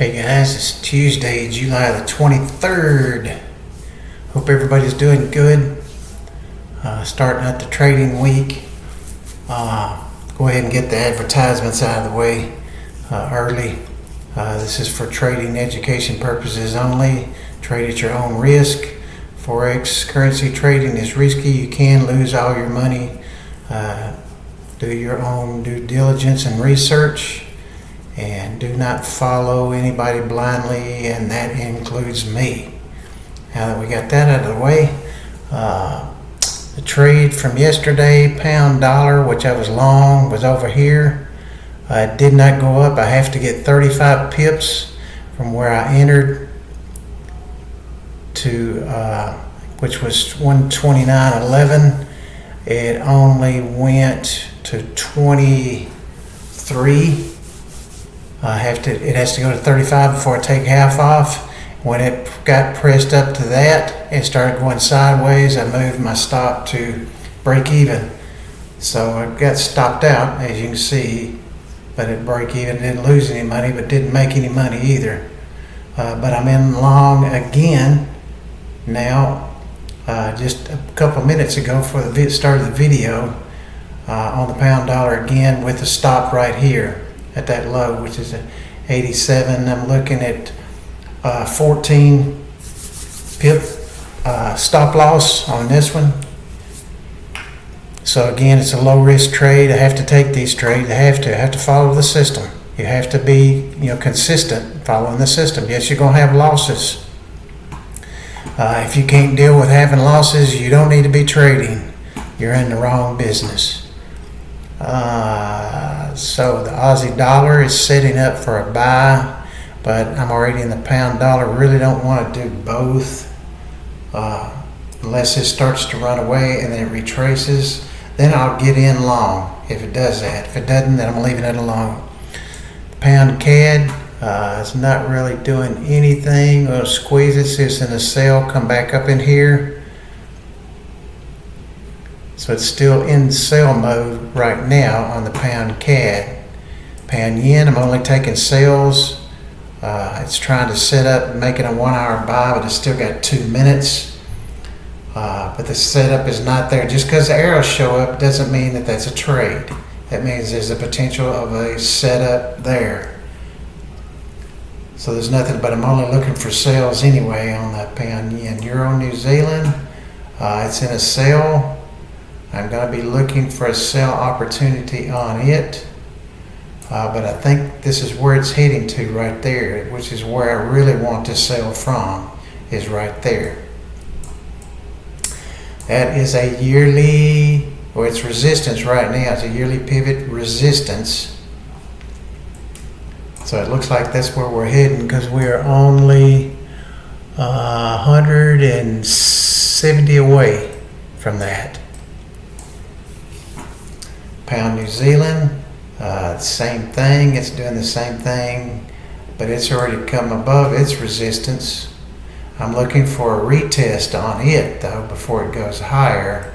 Hey guys, it's Tuesday, July the 23rd. Hope everybody's doing good. Starting out the trading week. Go ahead and get the advertisements out of the way early. This is for trading education purposes only. Trade at your own risk. Forex currency trading is risky. You can lose all your money. Do your own due diligence and research. And do not follow anybody blindly, and that includes me. Now that we got that out of the way, the trade from yesterday, pound dollar, which I was long, was over here. It did not go up. I have to get 35 pips from where I entered to, which was 129.11. It only went to 23. It has to go to 35 before I take half off. When it got pressed up to that, it started going sideways. I moved my stop to break even. So I got stopped out, as you can see, but at break even, didn't lose any money, but didn't make any money either. But I'm in long again now. Just a couple minutes ago, for the start of the video, on the pound dollar again with the stop right here at that low, which is at 87. I'm looking at 14 pip stop loss on this one. So again, it's a low risk trade. I have to take these trades. I have to follow the system. You have to be consistent following the system. Yes, you're going to have losses. If you can't deal with having losses, you don't need to be trading. You're in the wrong business. So the Aussie dollar is setting up for a buy, but I'm already in the pound dollar. Really don't want to do both unless it starts to run away and then it retraces. Then I'll get in long if it does that. If it doesn't, then I'm leaving it alone. Pound CAD is not really doing anything. We'll squeeze it, see it's in a sell, come back up in here. So it's still in sell mode right now on the pound CAD. Pound yen, I'm only taking sales. It's trying to set up, making a 1 hour buy, but it's still got 2 minutes. But the setup is not there. Just because the arrows show up doesn't mean that that's a trade. That means there's a potential of a setup there. So there's nothing, but I'm only looking for sales anyway on that pound yen. Euro New Zealand, it's in a sell. I'm going to be looking for a sell opportunity on it, but I think this is where it's heading to right there, which is where I really want to sell from, is right there. That is a yearly, or it's resistance right now. It's a yearly pivot resistance. So it looks like that's where we're heading, because we are only 170 away from that. Pound New Zealand, same thing. It's doing the same thing, but it's already come above its resistance. I'm looking for a retest on it though before it goes higher.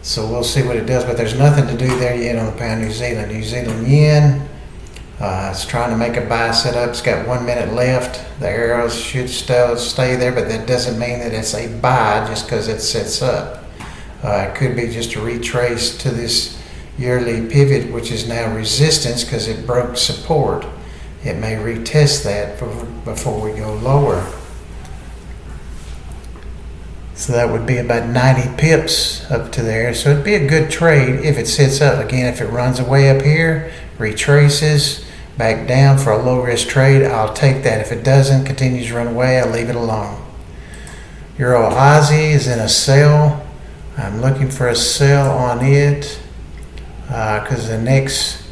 So we'll see what it does, but there's nothing to do there yet on the pound New Zealand. New Zealand yen, it's trying to make a buy set up. It's got 1 minute left. The arrows should still stay there, but that doesn't mean that it's a buy just because it sets up. It could be just a retrace to this yearly pivot, which is now resistance because it broke support. It may retest that before we go lower. So that would be about 90 pips up to there. So it'd be a good trade if it sits up. Again, if it runs away up here, retraces, back down for a low risk trade, I'll take that. If it doesn't, continues to run away, I'll leave it alone. Euro Aussie is in a sell. I'm looking for a sell on it because the next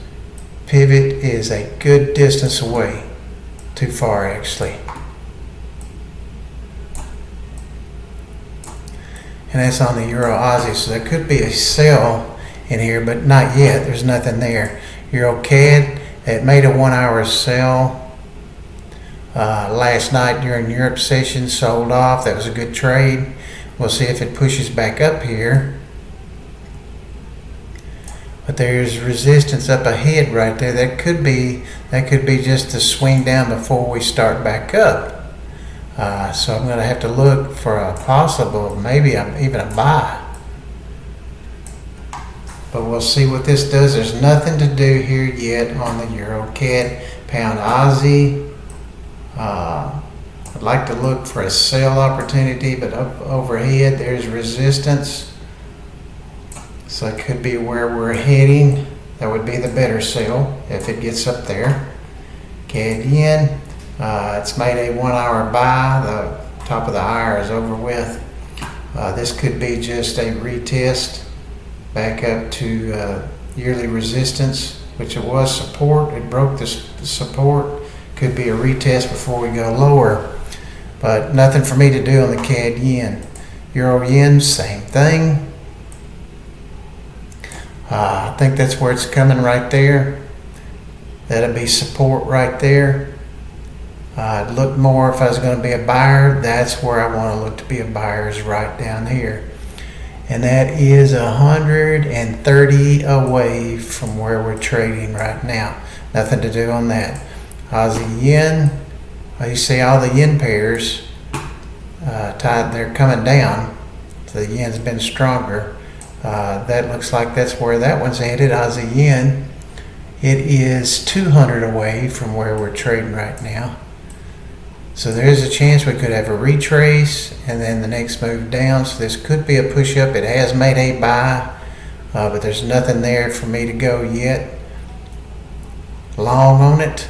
pivot is a good distance away. Too far, actually. And that's on the Euro Aussie, so there could be a sell in here, but not yet. There's nothing there. Euro CAD, it made a 1 hour sell last night during Europe session, sold off. That was a good trade. We'll see if it pushes back up here. but there's resistance up ahead right there. That could be just a swing down before we start back up. So I'm going to have to look for a possible, maybe even a buy. But we'll see what this does. There's nothing to do here yet on the Euro CAD Pound Aussie. I'd like to look for a sell opportunity, but up overhead there's resistance. So it could be where we're heading. That would be the better sell if it gets up there. CAD Yen. It's made a 1 hour buy. The top of the hour is over with. This could be just a retest back up to yearly resistance, which it was support. It broke the support. Could be a retest before we go lower, but nothing for me to do on the CAD Yen. Euro Yen, same thing. I think that's where it's coming right there. That'll be support right there. I'd look more if I was going to be a buyer. That's where I want to look to be a buyer, is right down here. And that is 130 away from where we're trading right now. Nothing to do on that. Aussie Yen, you see all the yen pairs they're coming down. So the yen's been stronger. That looks like that's where that one's headed. Aussie Yen, it is 200 away from where we're trading right now. So there is a chance we could have a retrace and then the next move down. So this could be a push up. It has made a buy, but there's nothing there for me to go yet. Long on it.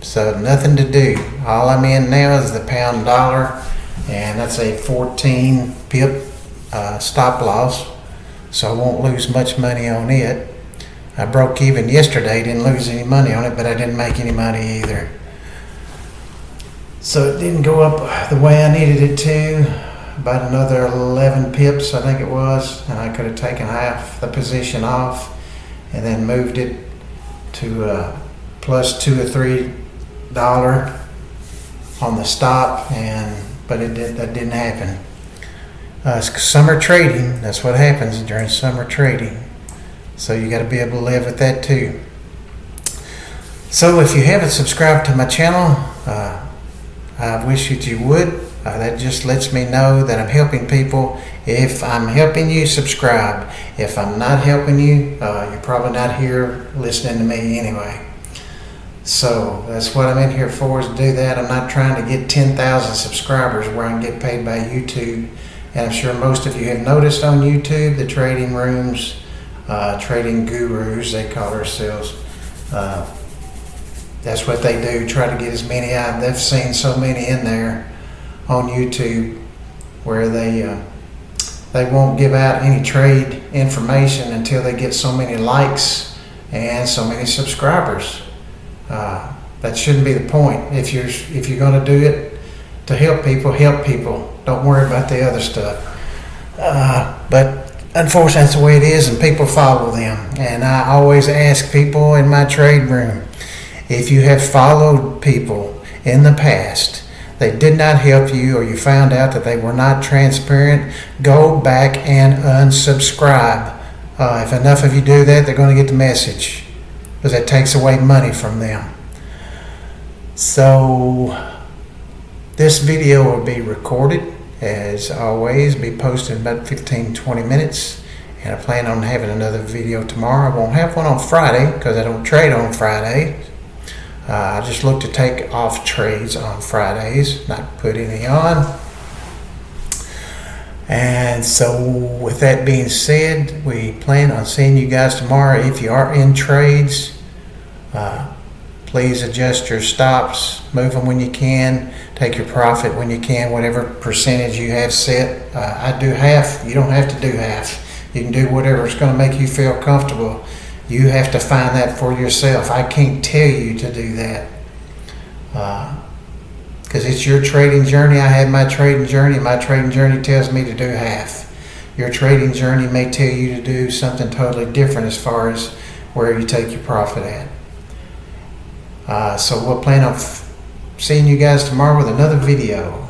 So nothing to do. All I'm in now is the pound dollar, and that's a 14 pip stop loss. So I won't lose much money on it. I broke even yesterday, didn't lose any money on it, but I didn't make any money either. So it didn't go up the way I needed it to, about another 11 pips I think it was, and I could have taken half the position off and then moved it to plus $2 or $3 on the stop, but that didn't happen. Summer trading, that's what happens during summer trading. So you got to be able to live with that too. So if you haven't subscribed to my channel, I wish that you would. That just lets me know that I'm helping people. If I'm helping you, subscribe. If I'm not helping you, you're probably not here listening to me anyway. So that's what I'm in here for, is to do that. I'm not trying to get 10,000 subscribers where I can get paid by YouTube. And I'm sure most of you have noticed on YouTube, the trading rooms, trading gurus, they call themselves. That's what they do, try to get as many out. They've seen so many in there on YouTube where they won't give out any trade information until they get so many likes and so many subscribers. That shouldn't be the point. If you're going to do it to help people. Don't worry about the other stuff. But unfortunately, that's the way it is, and people follow them. And I always ask people in my trade room, if you have followed people in the past, they did not help you, or you found out that they were not transparent, go back and unsubscribe. If enough of you do that, they're going to get the message, because that takes away money from them. So this video will be recorded, as always, be posted in about 15-20 minutes. And I plan on having another video tomorrow. I won't have one on Friday because I don't trade on Friday. I just look to take off trades on Fridays, not put any on. And so with that being said, we plan on seeing you guys tomorrow. If you are in trades, please adjust your stops, move them when you can, take your profit when you can, whatever percentage you have set. I do half. You don't have to do half. You can do whatever is going to make you feel comfortable. You have to find that for yourself. I can't tell you to do that, because it's your trading journey. I have my trading journey. My trading journey tells me to do half. Your trading journey may tell you to do something totally different as far as where you take your profit at. So we'll plan on seeing you guys tomorrow with another video.